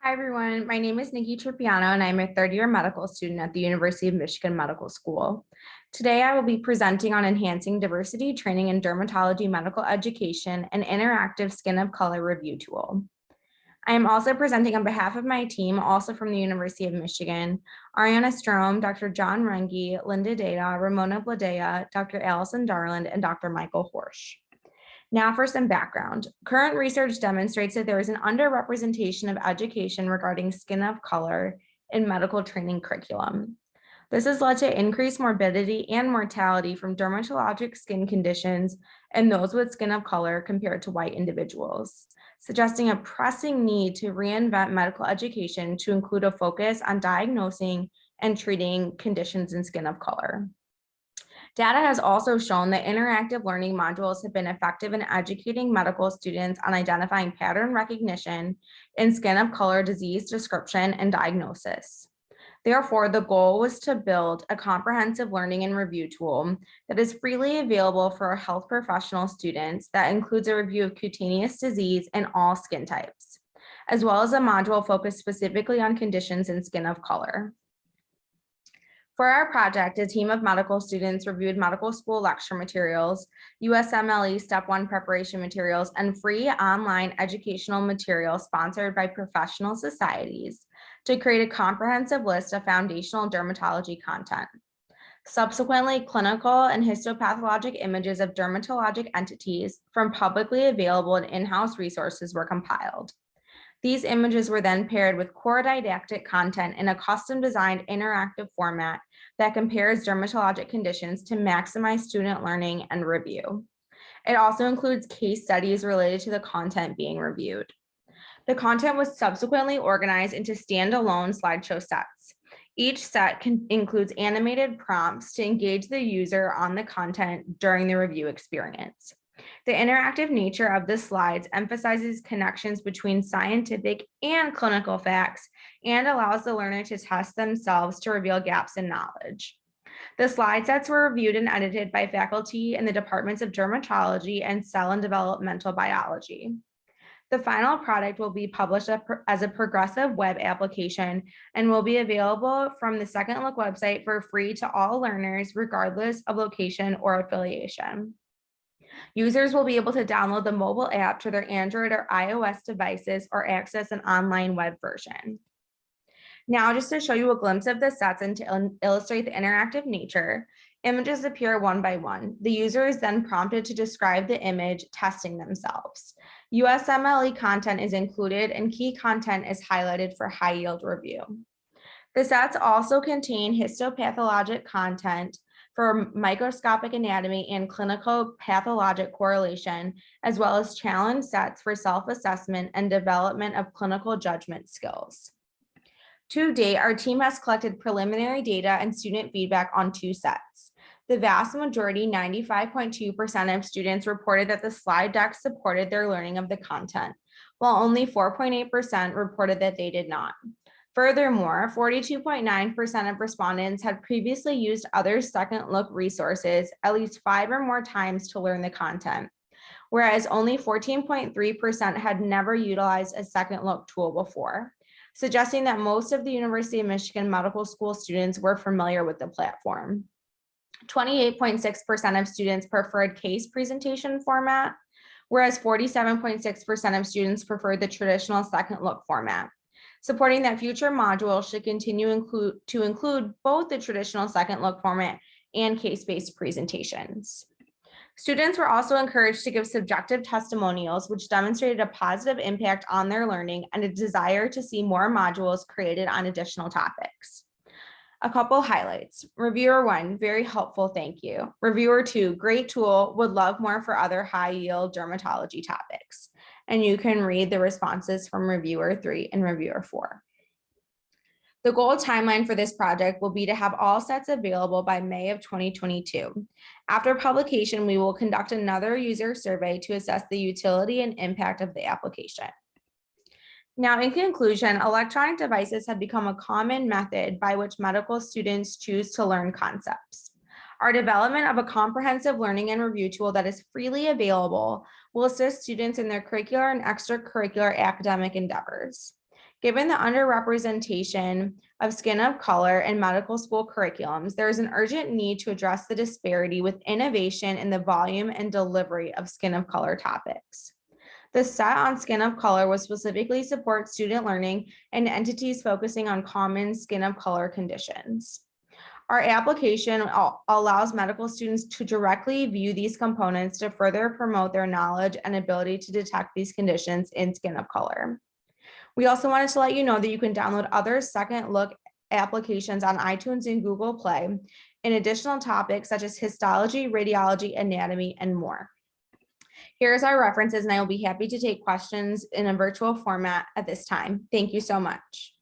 Hi, everyone. My name is Nikki Trupiano, and I'm a third-year medical student at the University of Michigan Medical School. Today, I will be presenting on enhancing diversity training in dermatology medical education and interactive skin of color review tool. I am also presenting on behalf of my team, also from the University of Michigan, Arianna Strom, Dr. John Runge, Linda Data, Ramona Bladea, Dr. Allison Darland, and Dr. Michael Hortsch. Now for some background. Current research demonstrates that there is an underrepresentation of education regarding skin of color in medical training curriculum. This has led to increased morbidity and mortality from dermatologic skin conditions in those with skin of color compared to white individuals, suggesting a pressing need to reinvent medical education to include a focus on diagnosing and treating conditions in skin of color. Data has also shown that interactive learning modules have been effective in educating medical students on identifying pattern recognition in skin of color disease description and diagnosis. Therefore, the goal was to build a comprehensive learning and review tool that is freely available for health professional students that includes a review of cutaneous disease in all skin types, as well as a module focused specifically on conditions in skin of color. For our project, a team of medical students reviewed medical school lecture materials, USMLE Step 1 preparation materials, and free online educational materials sponsored by professional societies to create a comprehensive list of foundational dermatology content. Subsequently, clinical and histopathologic images of dermatologic entities from publicly available and in-house resources were compiled. These images were then paired with core didactic content in a custom-designed interactive format that compares dermatologic conditions to maximize student learning and review. It also includes case studies related to the content being reviewed. The content was subsequently organized into standalone slideshow sets. Each set includes animated prompts to engage the user on the content during the review experience. The interactive nature of the slides emphasizes connections between scientific and clinical facts and allows the learner to test themselves to reveal gaps in knowledge. The slide sets were reviewed and edited by faculty in the departments of dermatology and cell and developmental biology. The final product will be published as a progressive web application and will be available from the Second Look website for free to all learners, regardless of location or affiliation. Users will be able to download the mobile app to their Android or iOS devices or access an online web version. Now, just to show you a glimpse of the sets and to illustrate the interactive nature, images appear one by one. The user is then prompted to describe the image, testing themselves. USMLE content is included and key content is highlighted for high yield review. The sets also contain histopathologic content for microscopic anatomy and clinical pathologic correlation, as well as challenge sets for self-assessment and development of clinical judgment skills. To date, our team has collected preliminary data and student feedback on 2 sets. The vast majority, 95.2% of students reported that the slide deck supported their learning of the content, while only 4.8% reported that they did not. Furthermore, 42.9% of respondents had previously used other Second Look resources at least 5 or more times to learn the content, whereas only 14.3% had never utilized a Second Look tool before, suggesting that most of the University of Michigan Medical School students were familiar with the platform. 28.6% of students preferred case presentation format, whereas 47.6% of students preferred the traditional Second Look format, supporting that future modules should continue to include both the traditional Second Look format and case-based presentations. Students were also encouraged to give subjective testimonials, which demonstrated a positive impact on their learning and a desire to see more modules created on additional topics. A couple highlights. Reviewer 1, very helpful, thank you. Reviewer 2, great tool, would love more for other high yield dermatology topics. And you can read the responses from reviewer 3 and reviewer 4. The goal timeline for this project will be to have all sets available by May of 2022. After publication, we will conduct another user survey to assess the utility and impact of the application. Now, in conclusion, electronic devices have become a common method by which medical students choose to learn concepts. Our development of a comprehensive learning and review tool that is freely available will assist students in their curricular and extracurricular academic endeavors. Given the underrepresentation of skin of color in medical school curriculums, there is an urgent need to address the disparity with innovation in the volume and delivery of skin of color topics. The set on skin of color will specifically support student learning and entities focusing on common skin of color conditions. Our application allows medical students to directly view these components to further promote their knowledge and ability to detect these conditions in skin of color. We also wanted to let you know that you can download other second look applications on iTunes and Google Play in additional topics such as histology, radiology, anatomy, and more. Here's our references, and I will be happy to take questions in a virtual format at this time. Thank you so much.